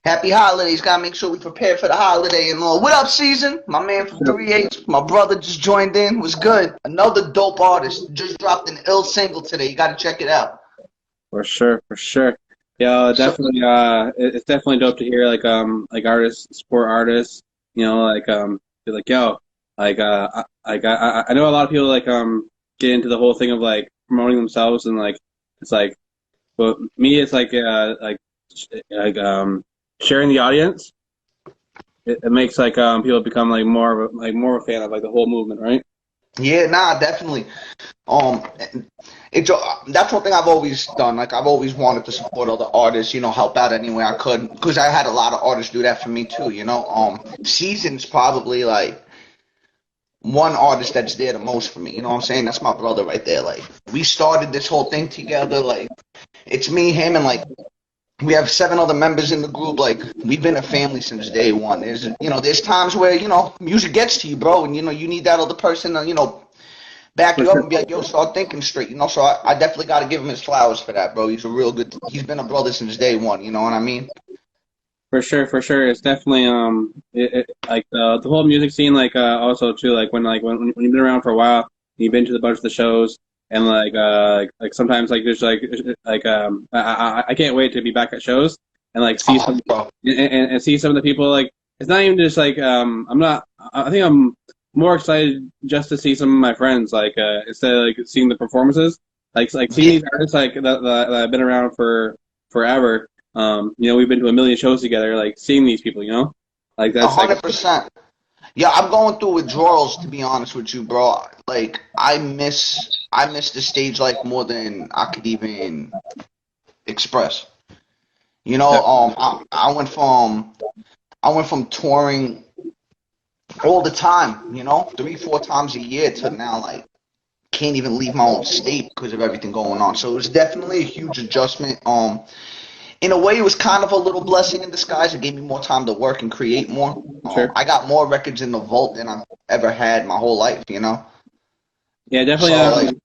Happy holidays. Gotta make sure we prepare for the holiday and all. What up, Season? My man from 3H, my brother just joined in. Was good. Another dope artist. Just dropped an ill single today. You gotta check it out. For sure, for sure. Yeah, So, definitely. It's definitely dope to hear like artists support artists. Be like yo, I know a lot of people get into the whole thing of like promoting themselves and like it's like, but me it's like sharing the audience. It makes people become like more of a fan of like the whole movement, right? yeah, nah, definitely. Um, it's that's one thing I've always done. Like I've always wanted to support other artists, help out any way I could. Because I had a lot of artists do that for me too. Season's probably like one artist that's there the most for me. You know what I'm saying? That's my brother right there. Like we started this whole thing together. Like it's me, him, and like we have seven other members in the group. Like we've been a family since day one. There's times where music gets to you, bro, and you need that other person to back For you up sure. and be like, yo, start thinking straight. So I definitely got to give him his flowers for that, bro. He's a real good. He's been a brother since day one. You know what I mean? For sure, for sure. It's definitely like the whole music scene also too when you've been around for a while, you've been to a bunch of the shows and like sometimes like there's I can't wait to be back at shows and like see Oh, some bro. and see some of the people like it's not even just I'm not I think I'm more excited just to see some of my friends instead of like seeing the performances like seeing Yeah, these artists that have been around for forever. We've been to a million shows together, like seeing these people, like a that's like, 100%. Yeah, I'm going through withdrawals to be honest with you, bro. Like I miss the stage like more than I could even express. I went from touring all the time, 3, 4 times a year to now like can't even leave my own state because of everything going on. So it was definitely a huge adjustment. In a way, it was kind of a little blessing in disguise. It gave me more time to work and create more. sure. I got more records in the vault than I've ever had my whole life. Yeah, definitely. So like,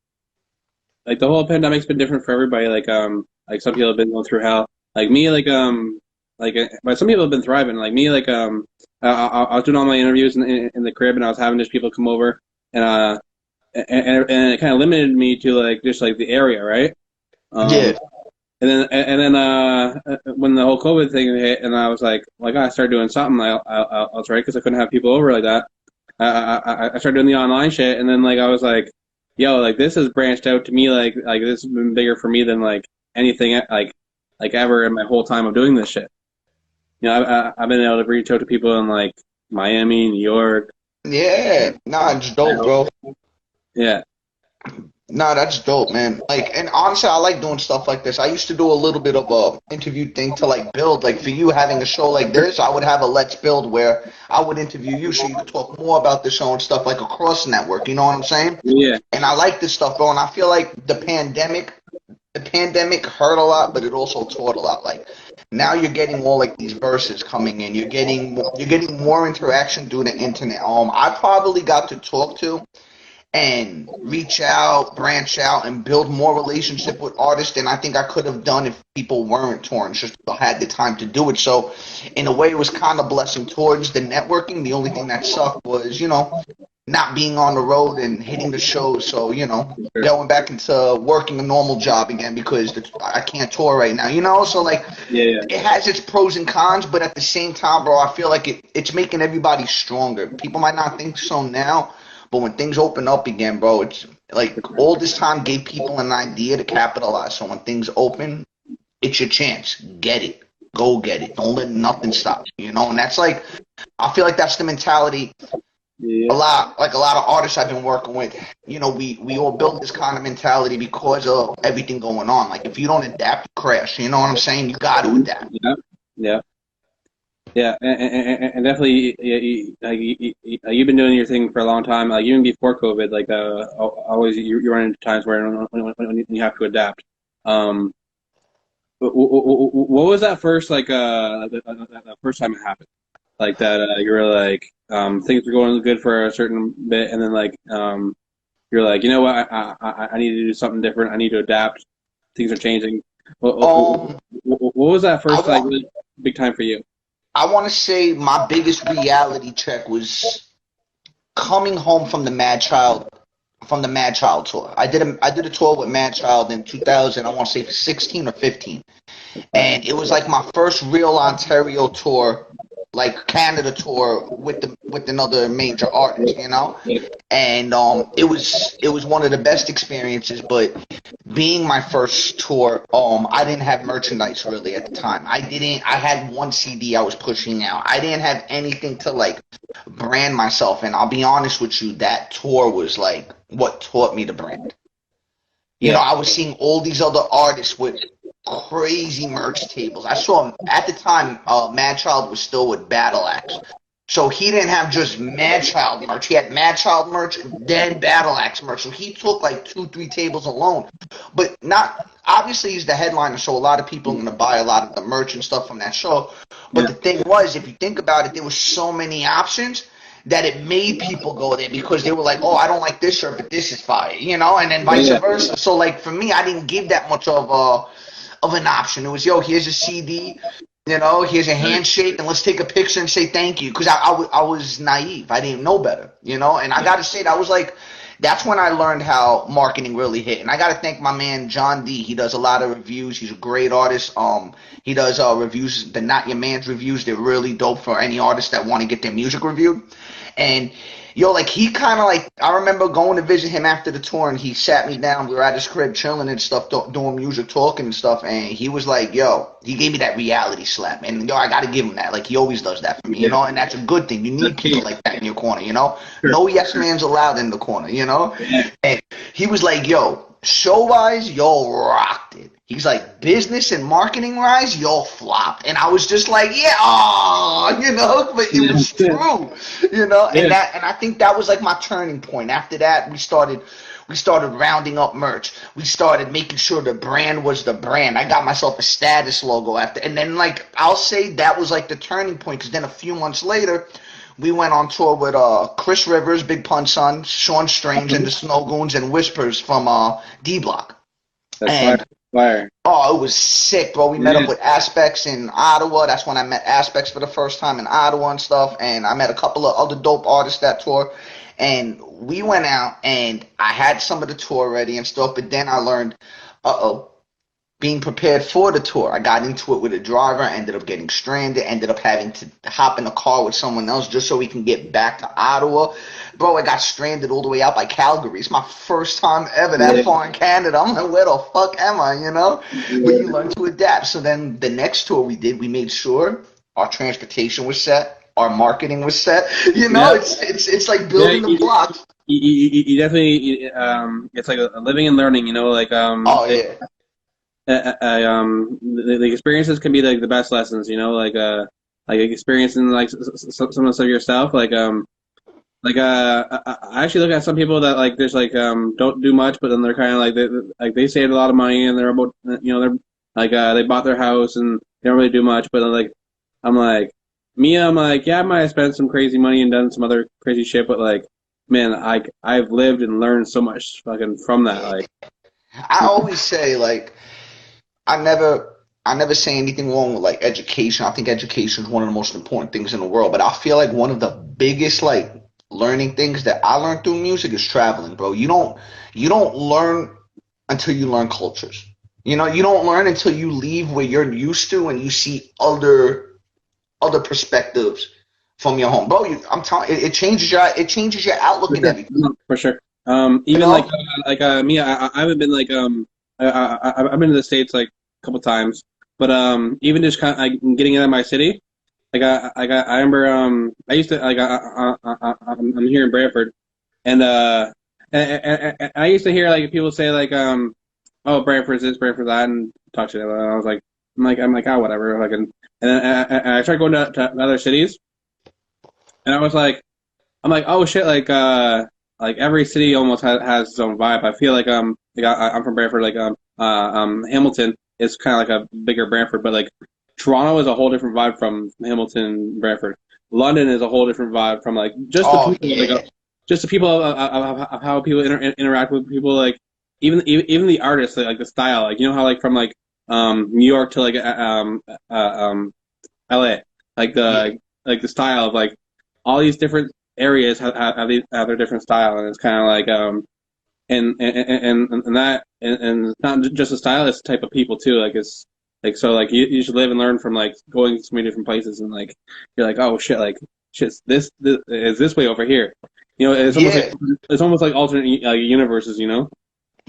Like the whole pandemic's been different for everybody. Like some people have been going through hell. Like me, but some people have been thriving. Like me, I was doing all my interviews in the crib, and I was having just people come over, and and it kind of limited me to like just like the area, right? yeah, Um, and then when the whole COVID thing hit, and I was like, well, I gotta start doing something else, right? Because I couldn't have people over like that. I started doing the online shit, and then like I was like, yo, like this has branched out to me, like this has been bigger for me than like anything like ever in my whole time of doing this shit. I've been able to reach out to people in like Miami, New York. yeah. Nah, it's dope, Idaho. bro. Yeah, Nah, that's dope, man. Like, and honestly, I like doing stuff like this. I used to do a little bit of a interview thing to like build. Like for you having a show like this, I would have a Let's Build where I would interview you so you could talk more about the show and stuff like across network. You know what I'm saying? yeah, And I like this stuff, bro. And I feel like the pandemic hurt a lot, but it also taught a lot. Like now you're getting all like these verses coming in. You're getting more interaction through the internet. I probably got to talk to and reach out, branch out, and build more relationship with artists than I think I could have done if people weren't touring, just had the time to do it. So, in a way, it was kind of blessing towards the networking. The only thing that sucked was, not being on the road and hitting the shows. So, going back into working a normal job again because I can't tour right now. So like yeah, yeah, it has its pros and cons, but at the same time, bro, I feel like it's making everybody stronger. People might not think so now, but when things open up again, bro, it's like all this time gave people an idea to capitalize. So when things open, it's your chance. Get it. Go get it. Don't let nothing stop you. And that's like, I feel like that's the mentality yeah. a lot of artists I've been working with. We all build this kind of mentality because of everything going on. Like if you don't adapt, you crash. You know what I'm saying? You got to adapt. Yeah, yeah. Yeah, and definitely, yeah, you've been doing your thing for a long time. Like even before COVID, always you run into times where when you have to adapt. Um, what was that first that first time it happened? Like that you were like things were going good for a certain bit, and then you're like, you know what, I need to do something different. I need to adapt. Things are changing. What Um, was that I first like want really big time for you? I want to say my biggest reality check was coming home from the Mad Child tour. I did a tour with Mad Child in 2000. I want to say 16 or 15, and it was like my first real Ontario tour, like Canada tour with another major artist, you know. And it was one of the best experiences. But being my first tour, I didn't have merchandise really at the time. I had one CD I was pushing out. I didn't have anything to like brand myself, and I'll be honest with you, that tour was like what taught me to brand. You know, Yeah. I was seeing all these other artists with crazy merch tables. I saw at the time, Mad Child was still with Battle Axe. So he didn't have just Mad Child merch. He had Mad Child merch, then Battle Axe merch. So he took like two, three tables alone. But not obviously he's the headliner, so a lot of people are gonna buy a lot of the merch and stuff from that show. But Yeah. the thing was, if you think about it, there were so many options that it made people go there because they were like, oh, I don't like this shirt, but this is fire, you know, and then vice Yeah. versa. So like for me, I didn't give that much of an option. It was, yo, here's a CD, you know, here's a handshake, and let's take a picture and say thank you. Because I was naive. I didn't know better, you know. And I got to say, that was like, that's when I learned how marketing really hit. And I got to thank my man, John D. He does a lot of reviews. He's a great artist. He does reviews, the Not Your Man's reviews. They're really dope for any artist that want to get their music reviewed. And yo, like he kind of like I remember going to visit him after the tour, and he sat me down. We were at his crib chilling and stuff, doing music, talking and stuff. And he was like, "Yo," he gave me that reality slap, and yo, I got to give him that. Like he always does that for me, you know. And that's a good thing. You need That's people key. like that in your corner, you know. Sure. No yes man's allowed in the corner, you know. Yeah. And he was like, "Yo, show wise, y'all rocked it." He's like, business and marketing wise, y'all flopped. And I was just like, yeah, oh, you know, but it was true, you know, Yeah. and I think that was like my turning point. After that, we started rounding up merch. We started making sure the brand was the brand. I got myself a Status logo after, and then like I'll say that was like the turning point because then a few months later, we went on tour with Chris Rivers, Big Pun's son, Sean Strange, and the Snow Goons and Whispers from D Block. That's And fire. oh, it was sick, bro. We met Yeah. up with Aspects in Ottawa. That's when I met Aspects for the first time in Ottawa and stuff. And I met a couple of other dope artists that tour. And we went out, and I had some of the tour ready and stuff. But then I learned, being prepared for the tour. I got into it with a driver, ended up getting stranded, ended up having to hop in a car with someone else just so we can get back to Ottawa. Bro, I got stranded all the way out by Calgary. It's my first time ever that Yeah. far in Canada. I'm like, where the fuck am I, you know? But you learn to adapt. So then the next tour we did, we made sure our transportation was set, our marketing was set. You know, Yeah. it's like building the blocks. You definitely it's like a living and learning, you know, like Oh yeah. the experiences can be like the best lessons, you know, like experiencing like some of the stuff yourself, I actually look at some people that like there's like don't do much, but then they're kind of like they saved a lot of money and they're about, you know, they're like they bought their house and they don't really do much, but then like I'm like I'm like, yeah, I might have spent some crazy money and done some other crazy shit, but like, man, I've lived and learned so much fucking from that, like. I always say like I never say anything wrong with like education. I think education is one of the most important things in the world. But I feel like one of the biggest like learning things that I learned through music is traveling, bro. You don't learn until you learn cultures. You know, you don't learn until you leave where you're used to and you see other perspectives from your home, bro. I'm telling it changes your outlook and everything. For sure. You Even know? me, I haven't been like I've been to the States like a couple times, but even just kind of like getting out of my city, I remember I used to like I'm here in Brantford, and and I used to hear like people say like oh, Brantford's this, Brantford's that, and talk to them. And I was like I'm like oh, whatever, like, and I started going to other cities, and I was like I'm like, oh shit, like every city almost has its own vibe. I feel like I'm from Brantford, like Hamilton is kind of like a bigger Brantford, but like Toronto is a whole different vibe from Hamilton and Brantford. London is a whole different vibe from like just the Oh people, yeah. just the people of how people interact with people, like even the artists, like the style, like you know how like from like New York to like LA. like the style of like all these different areas have their different style, and it's kind of like and it's not just the style, it's the type of people too. Like it's like so like you should live and learn from like going to so many different places, and like you're like, oh shit, like shit's this is this way over here. You know, it's almost like alternate universes. You know.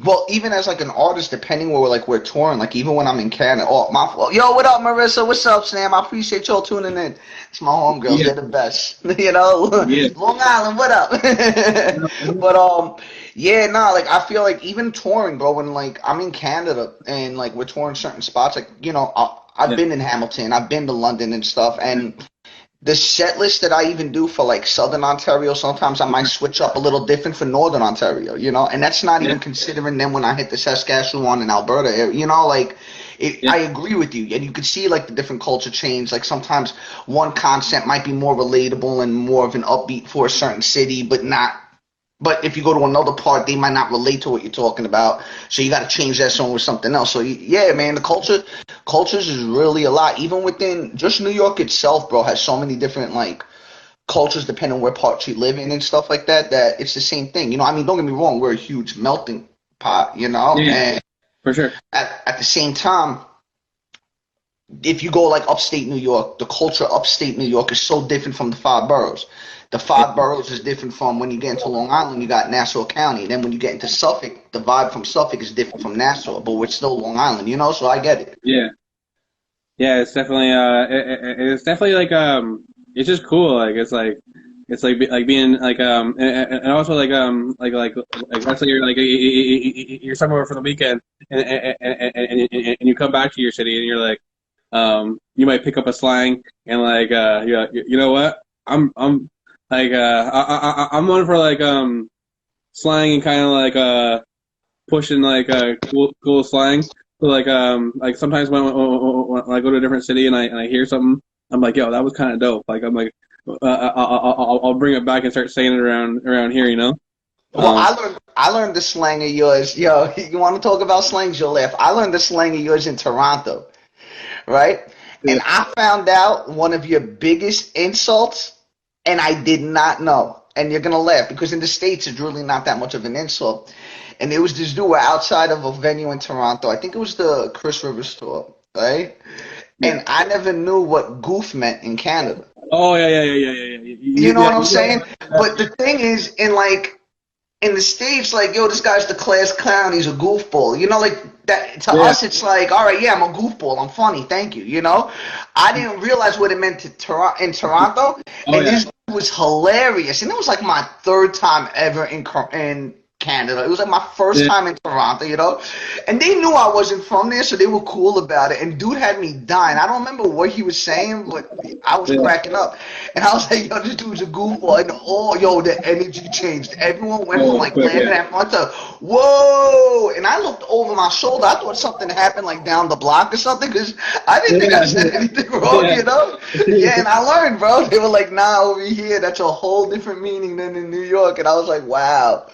Well, even as like an artist, depending where we're touring, like even when I'm in Canada, oh my, yo, what up, Marissa? What's up, Sam? I appreciate y'all tuning in. It's my homegirls, Yeah. they're the best, you know. Yeah. Long Island, what up? But yeah, nah, like I feel like even touring, bro. When like I'm in Canada and like we're touring certain spots, like you know, I've been in Hamilton, I've been to London and stuff, and the set list that I even do for like Southern Ontario, sometimes I might switch up a little different for Northern Ontario, you know, and that's not even considering them when I hit the Saskatchewan and Alberta area, you know, like I agree with you, and you can see like the different culture change. Like sometimes one concept might be more relatable and more of an upbeat for a certain city, but not. But if you go to another part, they might not relate to what you're talking about. So you got to change that song with something else. So yeah, man, cultures is really a lot. Even within just New York itself, bro, has so many different like cultures depending on where parts you live in and stuff like that. That it's the same thing. You know, I mean, don't get me wrong, we're a huge melting pot. You know, and for sure. At the same time, if you go like upstate New York, the culture upstate New York is so different from the five boroughs. The five boroughs is different from when you get into Long Island, you got Nassau County. Then when you get into Suffolk, the vibe from Suffolk is different from Nassau, but we're still Long Island, you know? So I get it. Yeah. Yeah, it's definitely it's definitely like it's just cool. Like it's like being like and also like let's say you're somewhere for the weekend and you come back to your city and you're like you might pick up a slang and like you know what I'm like I'm one for like slang and kind of like pushing like cool slang. So like sometimes when I go to a different city and I hear something, I'm like, yo, that was kind of dope. Like I'm like I'll bring it back and start saying it around here, you know. Well, I learned the slang of yours. Yo, you want to talk about slangs? You'll laugh. I learned the slang of yours in Toronto, right? Yeah. And I found out one of your biggest insults, and I did not know. And you're gonna laugh because in the States it's really not that much of an insult. And there was this dude, we're outside of a venue in Toronto. I think it was the Chris Rivers tour, right? Yeah. And I never knew what goof meant in Canada. Oh yeah. You know what I'm saying? But the thing is, in the States, like, yo, this guy's the class clown, he's a goofball. You know, like that to us it's like, all right, yeah, I'm a goofball, I'm funny, thank you, you know? I didn't realize what it meant in Toronto, and this was hilarious. And it was like my third time ever in Canada. It was like my first time in Toronto, you know? And they knew I wasn't from there, so they were cool about it. And dude had me dying. I don't remember what he was saying, but I was cracking up. And I was like, yo, this dude's a goofball. And the energy changed. Everyone went from like laughing at me to, whoa! And I looked over my shoulder. I thought something happened like down the block or something, because I didn't think I said anything wrong, you know? Yeah, and I learned, bro. They were like, nah, over here, that's a whole different meaning than in New York. And I was like, wow.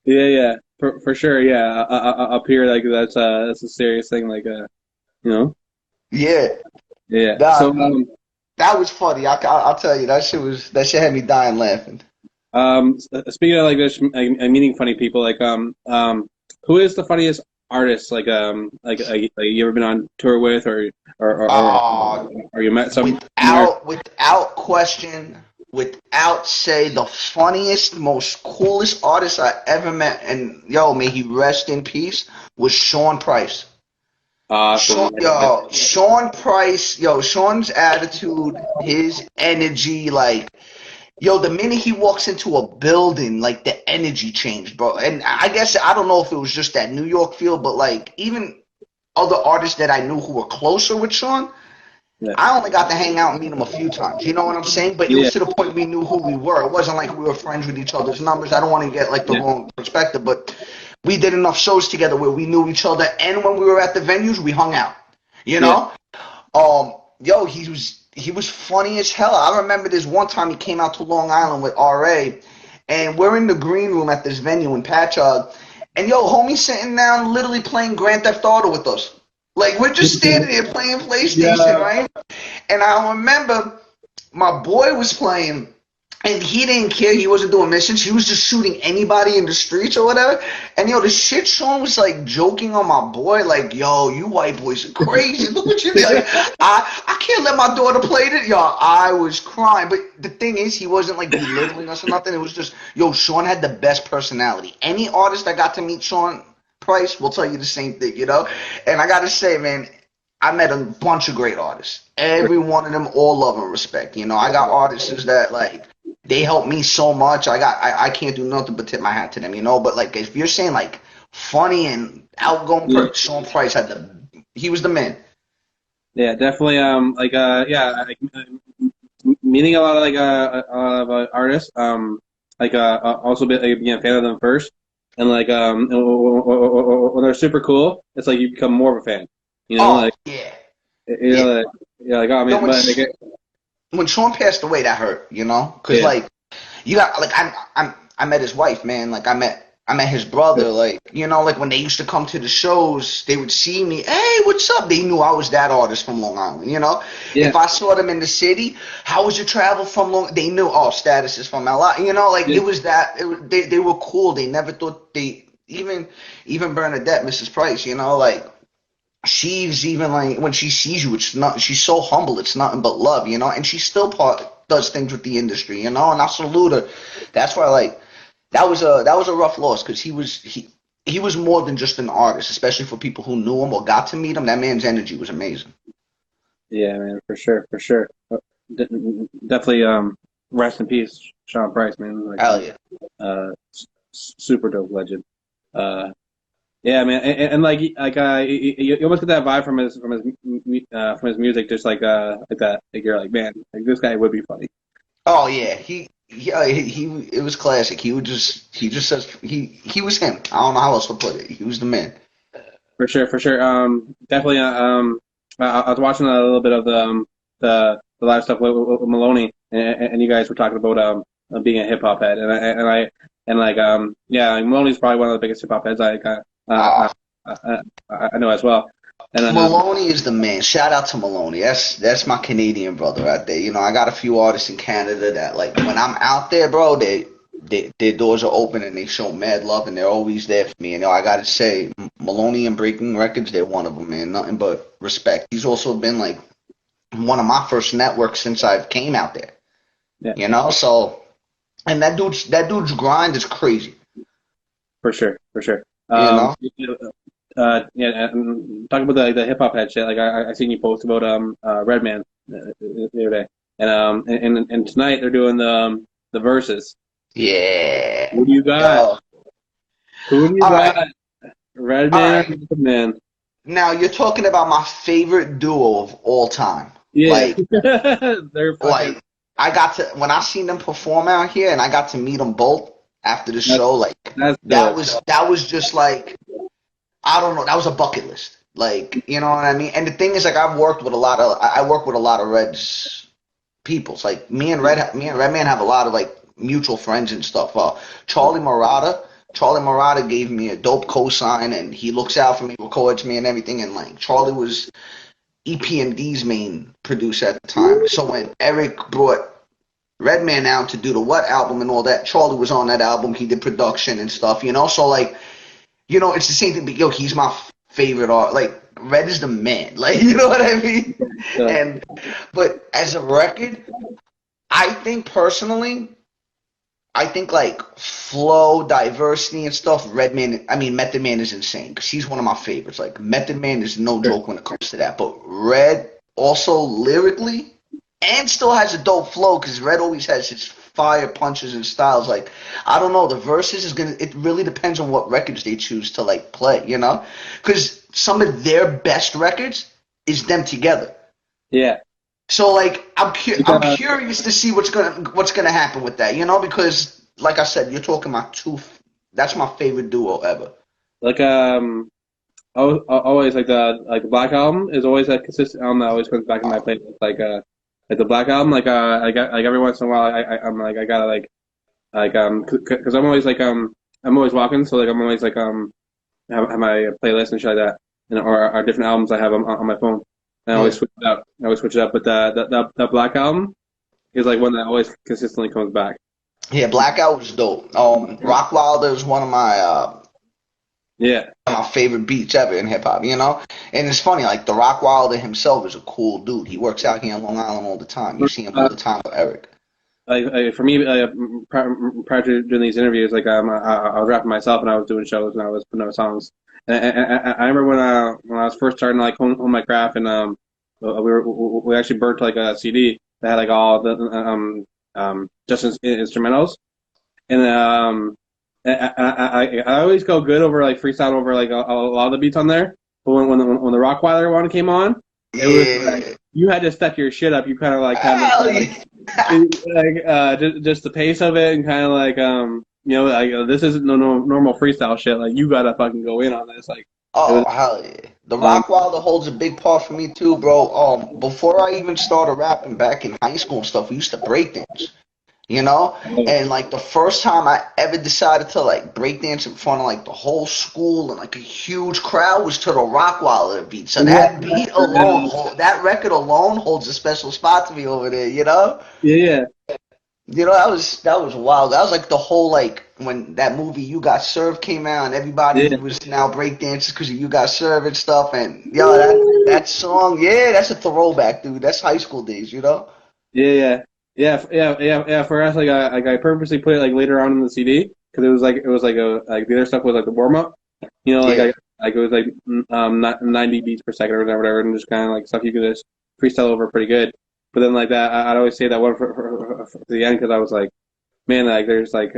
Yeah, for sure. Yeah, up here, like that's a serious thing. Like, you know. Yeah. Yeah. So that was funny. I'll tell you, that shit had me dying laughing. Speaking of like this, meeting funny people, like who is the funniest artist? Like you ever been on tour with, or you met some? Without question. Without say, the funniest, most coolest artist I ever met, and yo, may he rest in peace, was Sean Price. Sean Price, Sean's attitude, his energy, like, yo, the minute he walks into a building, like, the energy changed, bro. And I guess, I don't know if it was just that New York feel, but, like, even other artists that I knew who were closer with Sean, I only got to hang out and meet him a few times. You know what I'm saying? But it was to the point we knew who we were. It wasn't like we were friends with each other's numbers. I don't want to get like the wrong perspective, but we did enough shows together where we knew each other, and when we were at the venues, we hung out. You know? Yo, he was funny as hell. I remember this one time he came out to Long Island with RA, and we're in the green room at this venue in Patchogue, and yo, homie sitting down literally playing Grand Theft Auto with us. Like, we're just standing there playing PlayStation, right? And I remember my boy was playing, and he didn't care. He wasn't doing missions. He was just shooting anybody in the streets or whatever. And yo, the shit Sean was like joking on my boy, like, yo, you white boys are crazy. Look what you did. Like, I can't let my daughter play this. Yo, I was crying. But the thing is, he wasn't like belittling us or nothing. It was just, yo, Sean had the best personality. Any artist that got to meet Sean Price will tell you the same thing, you know? And I gotta say, man, I met a bunch of great artists. Every one of them, all love and respect. You know, I got artists that like they helped me so much. I can't do nothing but tip my hat to them. You know, but like if you're saying like funny and outgoing, Sean Price he was the man. Yeah, definitely. Meeting a lot of artists. Also being a fan of them first, and when they're super cool, it's like you become more of a fan. You know, yeah. Oh man, when Sean passed away, that hurt, you know, because like you got like I met his wife, man. Like I met his brother, like you know, like when they used to come to the shows, they would see me. Hey, what's up? They knew I was that artist from Long Island, you know. Yeah. If I saw them in the city, how was your travel from Long? They knew. Oh, Status is from LA, you know. Like it was that. They were cool. They never thought they even Bernadette, Mrs. Price, you know, like. She's even like when she sees you, it's not. She's so humble. It's nothing but love, you know. And she still does things with the industry, you know. And I salute her. That's why, like, that was a rough loss because he was more than just an artist, especially for people who knew him or got to meet him. That man's energy was amazing. Yeah, man, for sure. Definitely. Rest in peace, Sean Price, man. Like, hell yeah. Super dope legend. Yeah, man, and you almost get that vibe from his music, just like that. Like you're like, man, like this guy would be funny. Oh yeah, he it was classic. He just says he was him. I don't know how else to put it. He was the man. For sure. Definitely. I was watching a little bit of the live stuff with Maloney, and you guys were talking about being a hip hop head, Maloney's probably one of the biggest hip hop heads I know as well. And Maloney is the man. Shout out to Maloney. That's my Canadian brother right there. You know, I got a few artists in Canada that like when I'm out there, bro, their doors are open and they show mad love and they're always there for me. You know, I gotta say, Maloney and Breaking Records, they're one of them, man. Nothing but respect. He's also been like one of my first networks since I came out there. Yeah. You know, so and that dude's grind is crazy. For sure. You know? Talking about the hip hop head shit. Like I seen you post about Redman the other day, and tonight they're doing the verses. Yeah. Who do you got? Who do you got? Right. Redman, man. Now you're talking about my favorite duo of all time. Yeah. Like, they're like when I seen them perform out here, and I got to meet them both after the show. Like that was just like. I don't know. That was a bucket list. Like, you know what I mean? And the thing is, like, I work with a lot of Reds peoples. Like, me and Redman have a lot of, like, mutual friends and stuff. Charlie Murata gave me a dope cosign, and he looks out for me, records me and everything. And, like, Charlie was EP&D's main producer at the time. So when Eric brought Redman out to do the What album and all that, Charlie was on that album. He did production and stuff, you know? So, like, you know, it's the same thing, but yo, he's my favorite art. Like, Red is the man. Like, you know what I mean? Yeah. But as a record, I think personally, like flow, diversity and stuff, Method Man is insane because he's one of my favorites. Like, Method Man is no joke when it comes to that. But Red also lyrically and still has a dope flow because Red always has his fire punches and styles. Like, I don't know, the verses it really depends on what records they choose to like play, you know, because some of their best records is them together. Yeah. So like I'm curious to see what's gonna happen with that, you know, because like I said, you're talking about that's my favorite duo ever. Like always like the Black Album is always a consistent album that always comes back in my playlist. Like the Black Album, like every once in a while, I'm like I gotta because I'm always I'm always walking, so like I'm always have my playlist and shit like that, and or different albums I have on my phone. And I always switch it up. But the Black album is like one that always consistently comes back. Yeah, Blackout was dope. Rock Wilder is one of Yeah. my favorite beats ever in hip hop, you know? And it's funny, like the Rock Wilder himself is a cool dude. He works out here in Long Island all the time. You see him all the time with Eric. For me, prior to doing these interviews, I was rapping myself and I was doing shows and I was putting out songs. And I remember when I was first starting to like hone my craft, and we actually burnt like a CD that had like all the just instrumentals, and I always go good over like freestyle over like a lot of the beats on there. But when the Rockweiler one came on, it was like, you had to step your shit up. You kind of like just the pace of it, and kind of like this isn't no normal freestyle shit. Like you gotta fucking go in on this. Like hell yeah. The Rock Wilder holds a big part for me too, bro. Before I even started rapping back in high school and stuff, we used to break dance. You know? And like the first time I ever decided to like break dance in front of like the whole school and like a huge crowd was to the Rockwilder beat. So that beat alone, that record alone holds a special spot to me over there, you know? Yeah. You know, that was wild. That was like the whole like when that movie You Got Served came out and everybody was now break dancers because You Got Served and stuff, and that song, that's a throwback, dude. That's high school days, you know? Yeah. For us, I purposely put it like later on in the CD because it was like the other stuff was like the warm up, you know, it was like 90 beats per second or whatever, and just kind of like stuff you could just freestyle over pretty good. But then like that, I'd always say that one for the end because I was like, man, like there's like,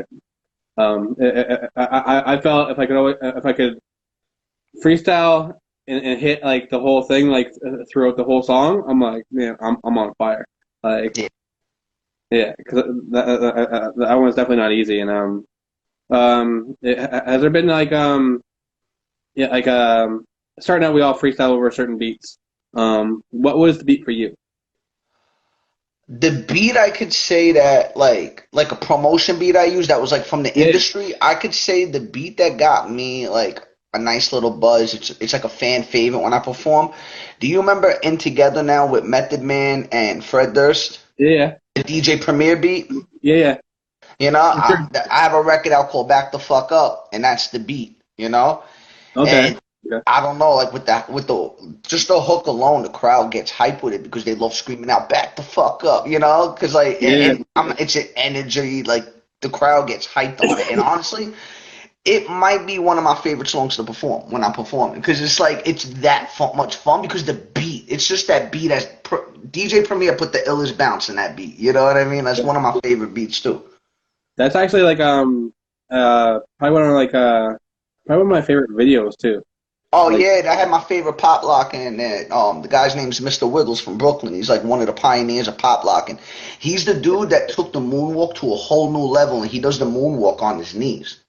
I felt if I could freestyle and hit like the whole thing like throughout the whole song, I'm like, man, I'm on fire, like. Yeah, because that one's definitely not easy, and has there been like starting out we all freestyle over certain beats. What was the beat for you? The beat I could say that like a promotion beat I used that was like from the industry. I could say the beat that got me like a nice little buzz. It's like a fan favorite when I perform. Do you remember In Together Now with Method Man and Fred Durst? Yeah. The DJ Premier beat? Yeah. You know, I have a record out called Back the Fuck Up, and that's the beat, you know? Okay. And I don't know, like with just the hook alone, the crowd gets hyped with it because they love screaming out "Back the fuck up," you know? Because like, it's an energy, like the crowd gets hyped on it. And honestly, it might be one of my favorite songs to perform when I'm performing because it's like it's that much fun because the beat, it's just that beat as DJ Premier put the illest bounce in that beat. You know what I mean? That's one of my favorite beats too. That's actually like probably one of my favorite videos too. Oh yeah, I had my favorite pop lock in there. The guy's name's Mr. Wiggles from Brooklyn. He's like one of the pioneers of pop lock, and he's the dude that took the moonwalk to a whole new level, and he does the moonwalk on his knees.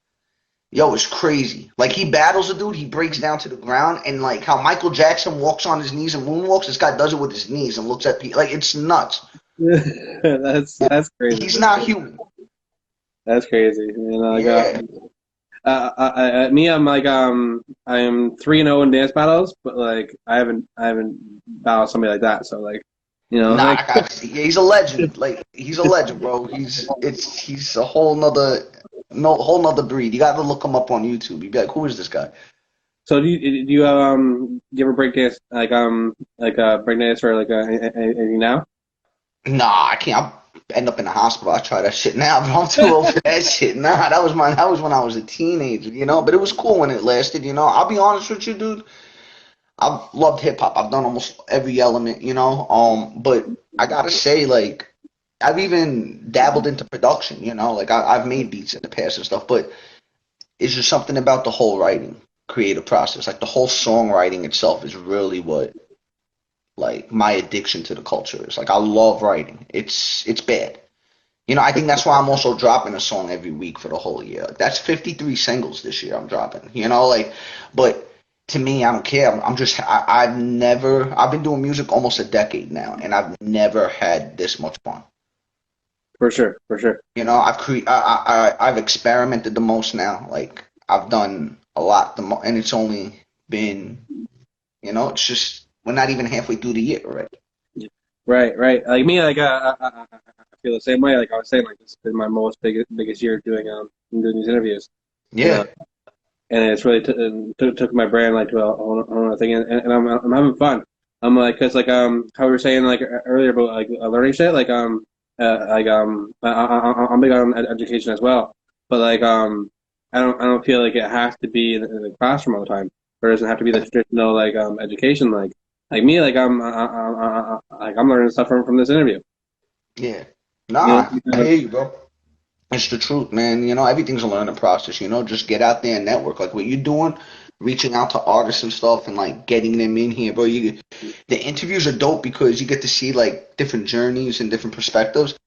Yo, it's crazy. Like he battles a dude, he breaks down to the ground, and like how Michael Jackson walks on his knees and moonwalks, this guy does it with his knees and looks at people like it's nuts. That's crazy. He's not human. That's crazy. You know, I'm like I am 3-0 in dance battles, but like I haven't battled somebody like that. So like, you know, nah, he's a legend. Like he's a legend, bro. He's a whole nother breed. You got to look him up on YouTube. You'd be like, who is this guy? So do you ever break dance break dance for like anything now? Nah, I can't. I'll end up in the hospital. I try that shit now, but I'm too old for that shit. Nah, that was when I was a teenager, you know. But it was cool when it lasted, you know. I'll be honest with you, dude. I've loved hip hop. I've done almost every element, you know. But I gotta say, like, I've even dabbled into production, you know. Like I've made beats in the past and stuff. But it's just something about the whole writing, creative process. Like the whole songwriting itself is really what, like, my addiction to the culture is. Like I love writing. It's bad. You know, I think that's why I'm also dropping a song every week for the whole year. Like, that's 53 singles this year I'm dropping. You know, like, but to me, I don't care. I've been doing music almost a decade now, and I've never had this much fun. For sure. You know, I've experimented the most now. Like I've done a lot, and it's only been, you know, it's just we're not even halfway through the year already. Right, right. Like me, like I feel the same way. Like I was saying, like this has been my biggest year doing these interviews. You Yeah. know, and it's really took my brand like to a whole other thing, and I'm having fun. I'm like, cause like how we were saying like earlier about like learning shit, I'm big on education as well, but like I don't feel like it has to be in the classroom all the time, or it doesn't have to be the traditional like education like me like I'm learning stuff from this interview. Yeah. You Nah, I know, hear you, bro. It's the truth, man. Everything's a learning process. Just get out there and network. Like what you're doing, reaching out to artists and stuff, and like getting them in here, bro. The interviews are dope because you get to see like different journeys and different perspectives.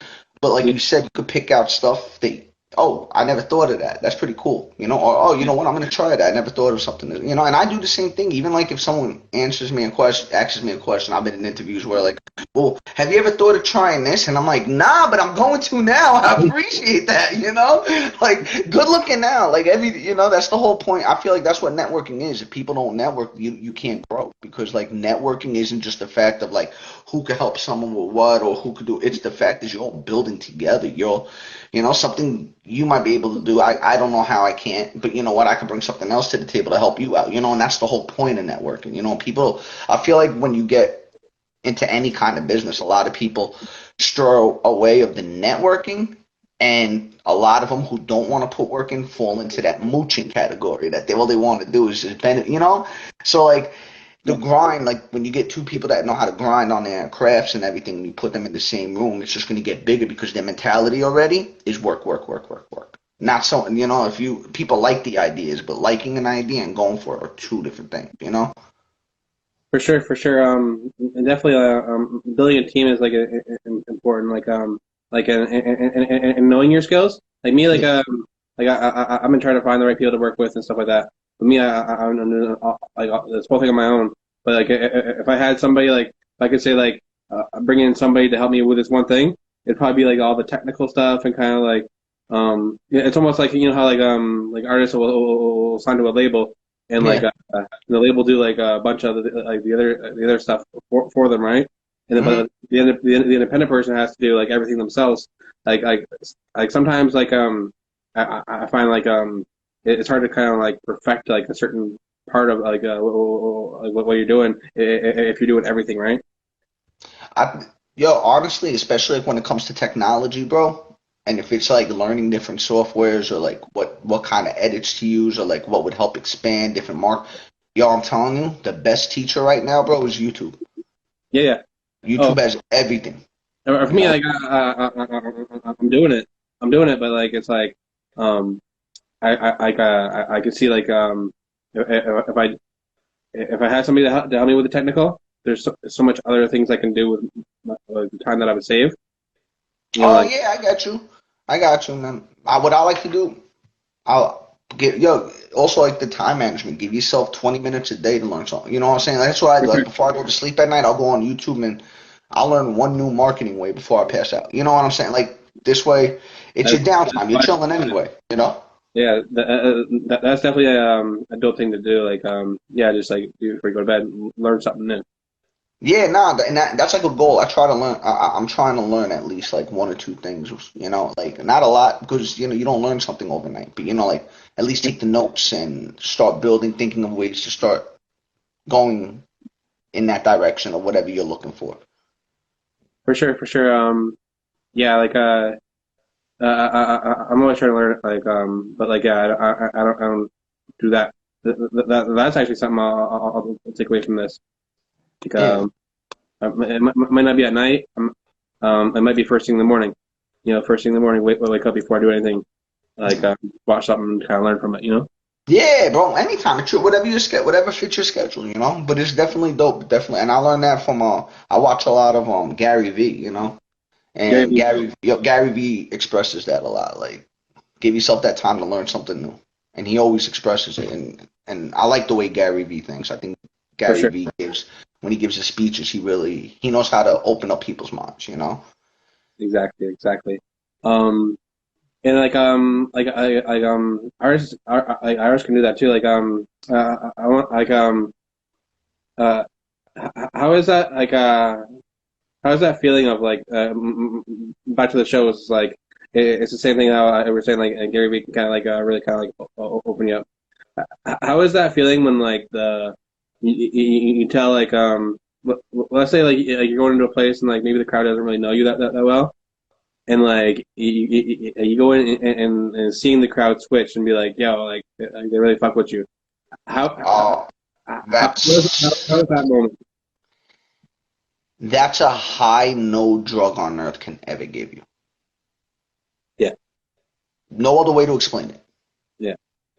But like yeah, you said, you could pick out stuff that, oh, I never thought of that. That's pretty cool. Or, oh, you know what? I'm gonna try that. I never thought of something. And I do the same thing. Even like if someone asks me a question, I've been in interviews where like, well, have you ever thought of trying this? And I'm like, nah, but I'm going to now. I appreciate that. Like good looking now. Like that's the whole point. I feel like that's what networking is. If people don't network, you can't grow because like networking isn't just the fact of like who could help someone with what or who could do. It's the fact is you're all building together. Something you might be able to do. I don't know how I can't, but you know what? I could bring something else to the table to help you out. And that's the whole point of networking. People, I feel like when you get into any kind of business, a lot of people stir away of the networking, and a lot of them who don't want to put work in fall into that mooching category that all they want to do is just benefit. So like the grind, like when you get two people that know how to grind on their crafts and everything, and you put them in the same room, it's just going to get bigger because their mentality already is work, work, work, work, work. Not so, if people like the ideas, but liking an idea and going for it are two different things. for sure, for sure. And definitely, building a team is like important. Like and knowing your skills. Like me, Yeah, I've been trying to find the right people to work with and stuff like that. But me, I'm doing like this whole thing on my own. But like, if I had somebody like, if I could say like, bring in somebody to help me with this one thing, it'd probably be like all the technical stuff and kind of like, yeah, it's almost like how like artists will sign to a label and like yeah. the label do like a bunch of like the other stuff for them, right? And then Hmm. but the independent person has to do like everything themselves. Like like like sometimes like I find like it's hard to kind of like perfect like a certain part of like what you're doing if you're doing everything right. I, yo, honestly, especially like when it comes to technology, bro, and if it's like learning different softwares or like what kind of edits to use or like what would help expand different yo, I'm telling you, the best teacher right now, bro, is YouTube. Yeah, yeah. Oh, YouTube has everything, for you me know? like I'm doing it. I'm doing it, but like it's like um I could see like if I had somebody to help me with the technical, there's so much other things I can do with the time that I would save. Oh Like yeah, I got you. I got you, man. What I like to do, I'll get also like the time management. Give yourself 20 minutes a day to learn something. You know what I'm saying? That's why I for like sure. before I go to sleep at night, I'll go on YouTube and I'll learn one new marketing way before I pass out. You know what I'm saying? Like this way, it's That's, your that's downtime. You're fine. chilling anyway. Yeah, that's definitely a dope thing to do. Like yeah, just like before you go to bed, learn something new. Yeah, nah, that's like a goal. I try to learn. I'm trying to learn at least like one or two things. Like not a lot because you don't learn something overnight, but like at least take the notes and start building, thinking of ways to start going in that direction or whatever you're looking for. For sure, for sure. Yeah, like I'm always trying to learn like but like yeah, I don't do that. That's actually something I'll take away from this. Like Yeah. might not be at night. It might be first thing in the morning. First thing in the morning, wake up before I do anything. Like watch something, kind of learn from it. Yeah, bro. Anytime, whatever fits your schedule. But it's definitely dope, definitely. And I learned that from I watch a lot of Gary V. And Gary, Gary V expresses that a lot. Like, give yourself that time to learn something new, and he always expresses it. And I like the way Gary V thinks. I think for Gary sure. V gives when he gives his speeches, he knows how to open up people's minds. Exactly, exactly. Um, and like artists can do that too. Like I want like uh how is that like how is that feeling of like back to the show is like it's the same thing how I was saying like Gary Vee can kind of like really kind of like open you up. How is that feeling when like you tell like let's say like you're going into a place and like maybe the crowd doesn't really know you that well and like you go in and seeing the crowd switch and be like yo like they really fuck with you. Oh, How that's is that moment? that's a high no drug on earth can ever give you. Yeah, No other way to explain it. yeah.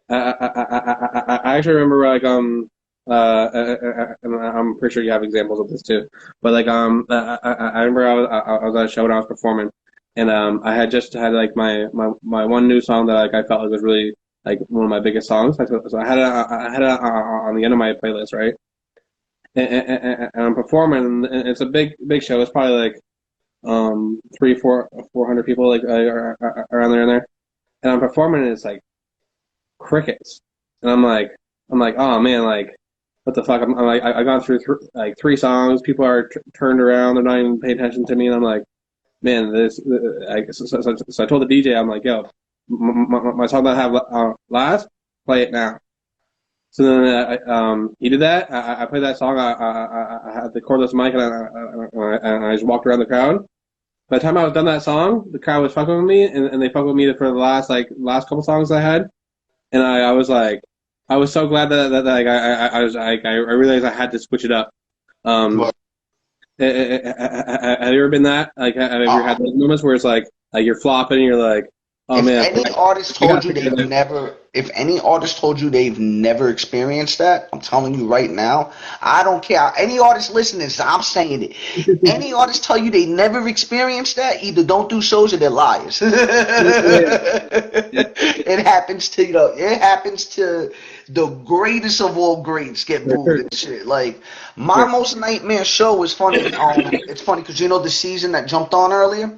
I actually remember like and I'm pretty sure you have examples of this too. But like I remember I was at a show when I was performing, and I had just had like my one new song that like I felt like was really like one of my biggest songs. So I had it on the end of my playlist, right? And I'm performing, and it's a big show. It's probably like three four hundred people like around there and there, and I'm performing, and it's like crickets. And I'm like, oh man, like, what the fuck? I'm like, I've gone through like three songs. People are turned around. They're not even paying attention to me. And I'm like, man, so I told the DJ, I'm like, yo, my song that I have last, play it now. So then he did that. I played that song. I had the cordless mic and I just walked around the crowd. By the time I was done that song, the crowd was fucking with me, and they fucked with me for the last couple songs I had. And I was like, I was so glad that like I was like I realized I had to switch it up. Um, But have you ever been that? Like, have you ever uh, had those moments where it's like you're flopping and you're like, oh if man, any artist I told got you figured out. if any artist told you they've never experienced that, I'm telling you right now, I don't care. Any artist listening, I'm saying it. Any artist tell you they never experienced that, either don't do shows or they're liars. Yeah, yeah, It happens to it happens to the greatest of all greats get for booed sure, and shit. Like my for most nightmare show was funny. It's funny because you know the season that jumped on earlier.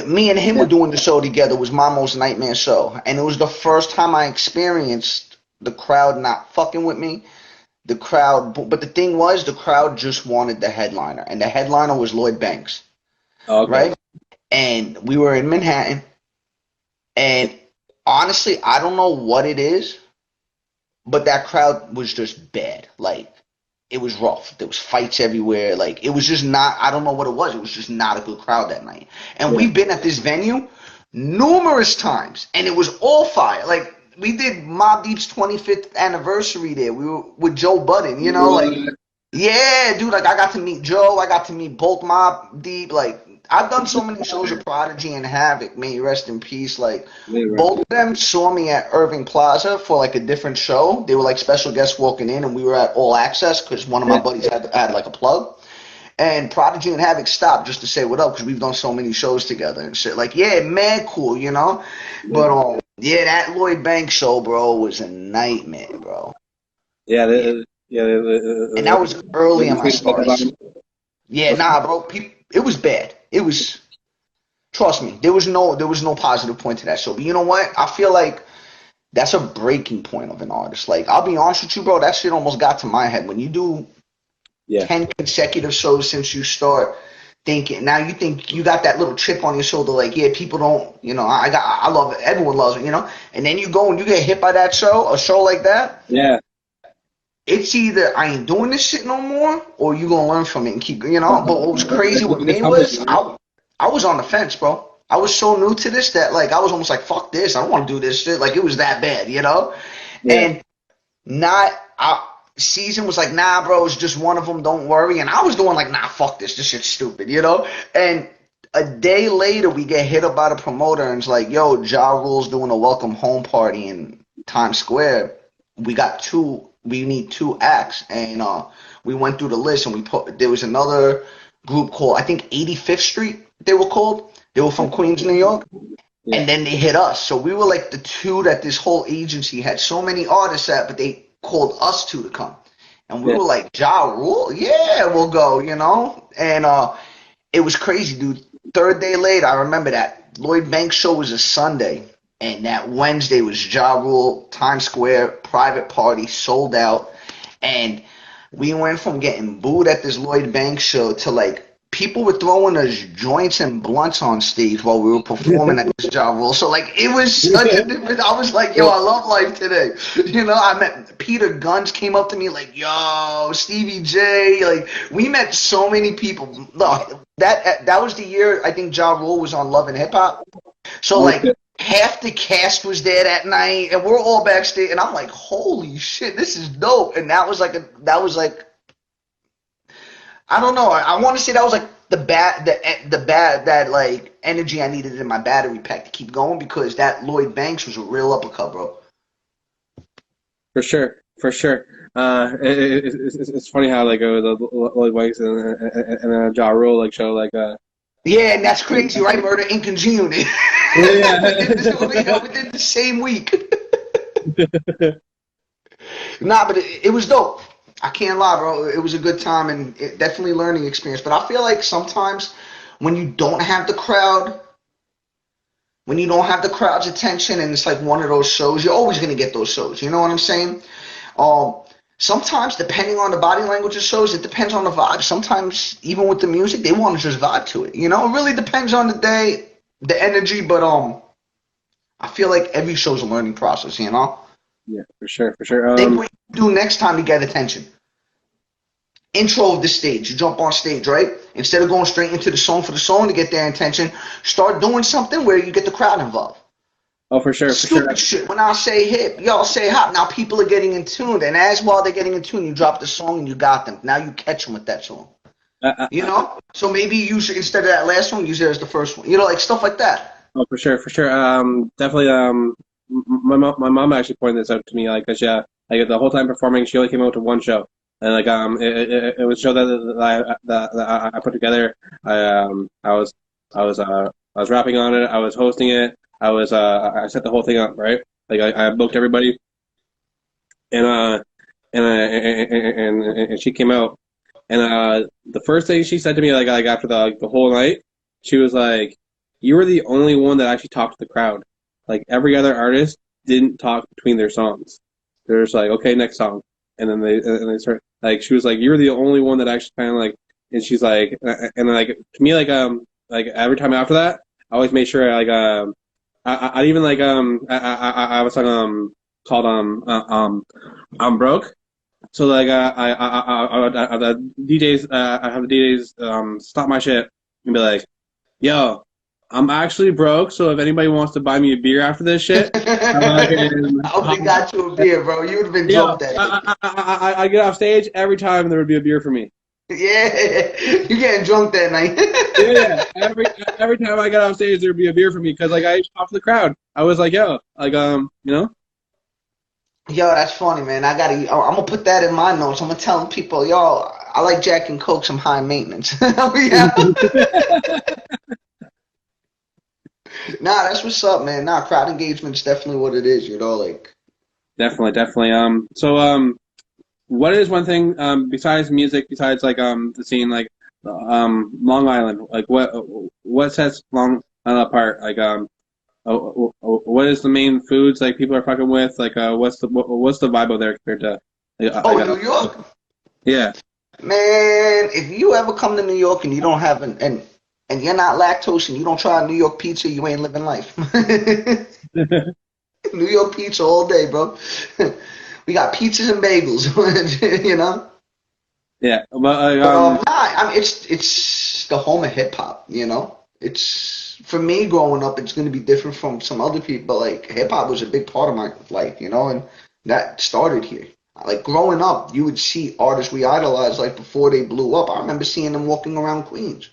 Me and him yeah, were doing the show together. It was my most nightmare show, and it was the first time I experienced the crowd not fucking with me. The crowd, but the thing was, the crowd just wanted the headliner, and the headliner was Lloyd Banks, oh, okay, right? And we were in Manhattan, and honestly, I don't know what it is, but that crowd was just bad. Like it was rough. There was fights everywhere. Like it was just not. I don't know what it was. It was just not a good crowd that night. And yeah, we've been at this venue numerous times, and it was all fire. Like we did Mobb Deep's 25th anniversary there. We were with Joe Budden. You know, like what? yeah, dude. Like I got to meet Joe. I got to meet both Mobb Deep. Like I've done so many shows with Prodigy and Havoc. May he rest in peace. Like Yeah, right. both of them saw me at Irving Plaza for like a different show. They were like special guests walking in, and we were at All Access because one of my Yeah, buddies had like a plug. And Prodigy and Havoc stopped just to say what up because we've done so many shows together and shit. Like, yeah, man, cool, you know. yeah, But yeah, that Lloyd Banks show, bro, was a nightmare, bro. yeah, Yeah, yeah. and that was early in my Between the start. headline, Yeah, nah, bro, it was bad. It was. Trust me, there was no positive point to that show. But you know what? I feel like that's a breaking point of an artist. Like, I'll be honest with you, bro, that shit almost got to my head. When you do yeah, 10 consecutive shows since you start thinking, now you think you got that little chip on your shoulder, like, yeah, people don't, I love it. Everyone loves it, you know? And then you go and you get hit by that show, a show like that, yeah. it's either I ain't doing this shit no more or you gonna learn from it and keep, you know? But what was crazy with It's me humbling, was right? I was on the fence, bro. I was so new to this that, like, I was almost like, fuck this. I don't want to do this shit. Like, it was that bad, you know? Yeah, And not season was like, nah, bro, it's just one of them. Don't worry. And I was doing like, nah, fuck this. This shit's stupid, you know. And a day later, we get hit up by the promoter, and it's like, yo, Ja Rule's doing a welcome home party in Times Square. We got two. We need two acts, and we went through the list, and we put. There was another group called I think 85th Street. They were called. They were from Queens, New York. yeah, And then they hit us. So we were like the two that this whole agency had so many artists at, but they called us two to come. And we yeah, were like, Ja Rule? Yeah, we'll go, you know? And it was crazy, dude. Third day later, I remember that. Lloyd Banks show was a Sunday. And that Wednesday was Ja Rule, Times Square, private party, sold out. And We went from getting booed at this Lloyd Banks show to like people were throwing us joints and blunts on stage while we were performing at this job role. So like it was such a different. I was like, yo, I love life today. You know, I met Peter Guns came up to me like, yo, Stevie J. Like we met so many people. Look, that was the year I think Ja Rule was on Love and Hip Hop. So like half the cast was there that night, and we're all backstage, and I'm like, holy shit, this is dope. And that was like I don't know. I want to say that was like the bad that like energy I needed in my battery pack to keep going because that Lloyd Banks was a real uppercut, bro. For sure, for sure. It's funny how like the Lloyd Banks and Ja Rule like show like Yeah, and that's crazy, right? Murder Inc. and G Unit within the same week. Nah, but it was dope. I can't lie, bro. It was a good time and definitely learning experience. But I feel like sometimes when you don't have the crowd, when you don't have the crowd's attention, and it's like one of those shows, you're always gonna get those shows. You know what I'm saying? Um, Sometimes depending on the body language of shows, it depends on the vibe. Sometimes even with the music, they want to just vibe to it. You know, it really depends on the day, the energy. But I feel like every show's a learning process. You know. yeah, for sure, for sure. Think what you do next time to get attention. Intro of the stage. You jump on stage, right? Instead of going straight into the song for the song to get their attention, start doing something where you get the crowd involved. Oh, for sure, for Stupid sure. shit. When I say hip, y'all say hop. Now people are getting in tune, and as while they're getting in tune, you drop the song and you got them. Now you catch them with that song. You know? So maybe you should, instead of that last one, use it as the first one. You know, like stuff like that. Oh, for sure, for sure. Definitely. My mom actually pointed this out to me, like, 'cause yeah, like the whole time performing, she only came out to one show, and like it was a show that I put together. I was rapping on it. I was hosting it. I set the whole thing up, right? Like I booked everybody, and and she came out, and the first thing she said to me, like after the whole night, she was like, "You were the only one that actually talked to the crowd. Like every other artist didn't talk between their songs. They're just like, okay, next song, and then they start like she was like, you're the only one that actually kind of like." And she's like, and like to me, like every time after that, I always made sure I even like I have a song called I'm broke. So like the DJs I have the DJs stop my shit and be like, yo, I'm actually broke, so if anybody wants to buy me a beer after this shit, I hope they got you a beer, bro. You would have been yo, jumped at. I get off stage every time there would be a beer for me. Yeah, you getting drunk that night. Yeah, every time I got off stage, there'd be a beer for me because like I talked to the crowd. I was like, yo, like you know. Yo, that's funny, man. I'm gonna put that in my notes. I'm gonna tell people, yo, I like Jack and Coke, some high maintenance. Yeah. Nah, that's what's up, man. Nah, crowd engagement's definitely what it is, you know, like. Definitely. So what is one thing besides music, besides like the scene, like Long Island, like what sets Long Island apart? Like what is the main foods like people are fucking with? Like what's the vibe out there compared to? Like, New York? Yeah. Man, if you ever come to New York and you don't have and you're not lactose and you don't try New York pizza, you ain't living life. New York pizza all day, bro. We got pizzas and bagels, you know. Yeah, Nah, I mean, it's the home of hip hop, you know. It's for me growing up, it's gonna be different from some other people. Like hip hop was a big part of my life, you know, and that started here. Like growing up, you would see artists we idolized like before they blew up. I remember seeing them walking around Queens.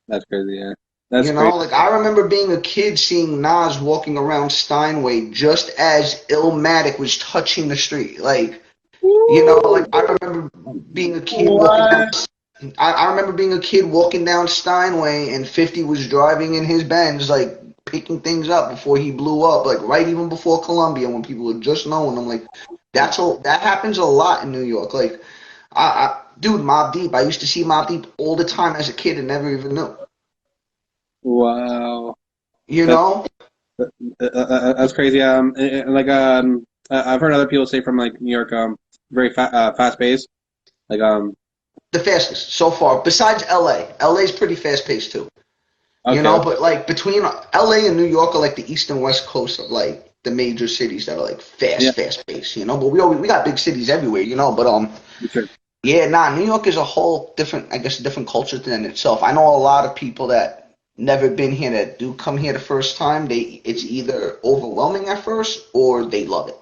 That's crazy, yeah. That's You know, crazy. like I remember being a kid seeing Nas walking around Steinway just as Illmatic was touching the street. Like, you know, like I remember being a kid walking down. I remember being a kid walking down Steinway and 50 was driving in his Benz, like picking things up before he blew up, like right even before Columbia when people were just knowing him. Like that happens a lot in New York. Like, dude, Mobb Deep. I used to see Mobb Deep all the time as a kid and never even knew. Wow. You know? That's crazy. And like I've heard other people say from like New York, very fast paced. Like The fastest so far, besides LA. LA's pretty fast paced too. You okay, know, okay. but like between LA and New York are like the east and west coast of like the major cities that are like Yeah, fast paced. You know, but we got big cities everywhere. You know, but for sure. yeah, nah, New York is a whole different, I guess, different culture than itself. I know a lot of people that never been here that do come here the first time. It's either overwhelming at first or they love it.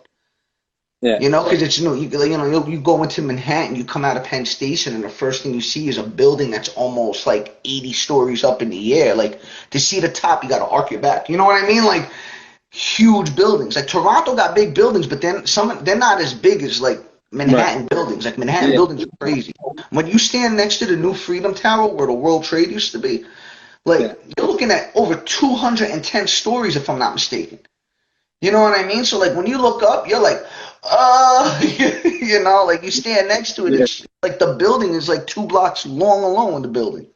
Yeah, You know, because it's you go into Manhattan, you come out of Penn Station, and the first thing you see is a building that's almost like 80 stories up in the air. Like to see the top, you got to arc your back. You know what I mean? Like huge buildings. Like Toronto got big buildings, but then they're not as big as like right. Manhattan buildings. Like Manhattan Yeah, buildings are crazy. When you stand next to the new Freedom Tower where the World Trade used to be, yeah, like you're looking at over 210 stories if I'm not mistaken. You know what I mean? So like when you look up, you're like, you know, like you stand next to it. yeah, It's like the building is like 2 blocks long alone. The building.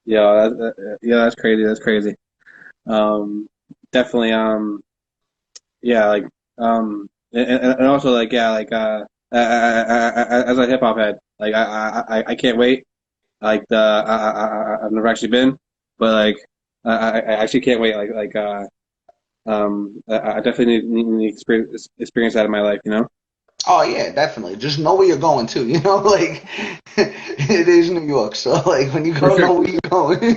yeah. Yeah, that's crazy. That's crazy. Um, definitely. Yeah, like and also like yeah, like as a hip hop head, like I can't wait. Like I've never actually been, but like I actually can't wait. I definitely need to experience that in my life. You know. Oh yeah, definitely. Just know where you're going to. You know, like it is New York, so like when you For go, sure. know where you're going.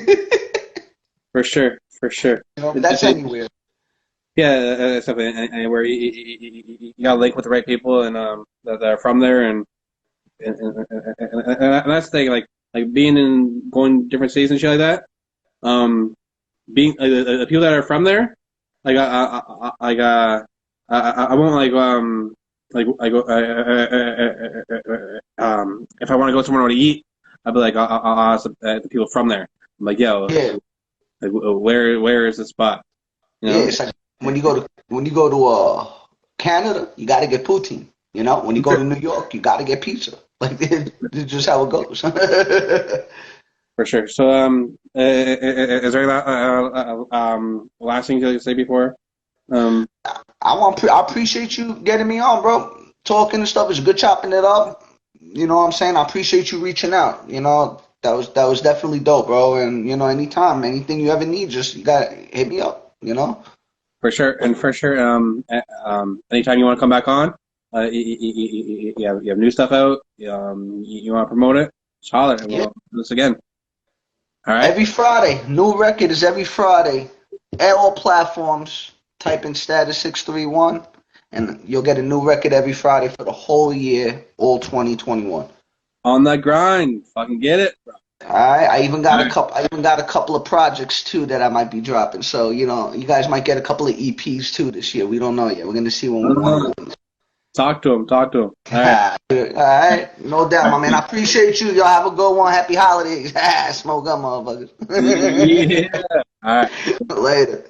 For sure. For sure. You know, that's anywhere. Yeah, it's definitely anywhere you got to link with the right people and that are from there and that's the thing like being in going to different cities and shit like that. Being the people that are from there, like I won't like if I want to go somewhere to eat, I'd be like I'll ask the people from there. I'm like, yo, Yeah, like where is the spot? You yeah. know? It's like when you go to Canada, you got to get poutine. You know, when you go to New York, you got to get pizza. Like it's just how it goes. For sure. So, is there last thing to say before? Um, I appreciate you getting me on, bro. Talking and stuff is good, chopping it up. You know what I'm saying? I appreciate you reaching out. You know, that was definitely dope, bro. And you know, anytime, anything you ever need, just you got to hit me up. You know? for sure, and for sure. Anytime you want to come back on, you have new stuff out. You want to promote it, just holler, and Yeah. we'll do this again. All right. Every Friday, new record is every Friday. At all platforms, type in Status631, and you'll get a new record every Friday for the whole year, all 2021. On that grind, fucking get it, bro. All right, I even got All a right. couple. I even got a couple of projects too that I might be dropping. So you know, you guys might get a couple of EPs too this year. We don't know yet. We're gonna see when we want to release. Talk to him. Talk to him. All right. All right, no doubt, All my man. I right. appreciate you. Y'all have a good one. Happy holidays. Smoke up, motherfuckers. Yeah. All right. Later.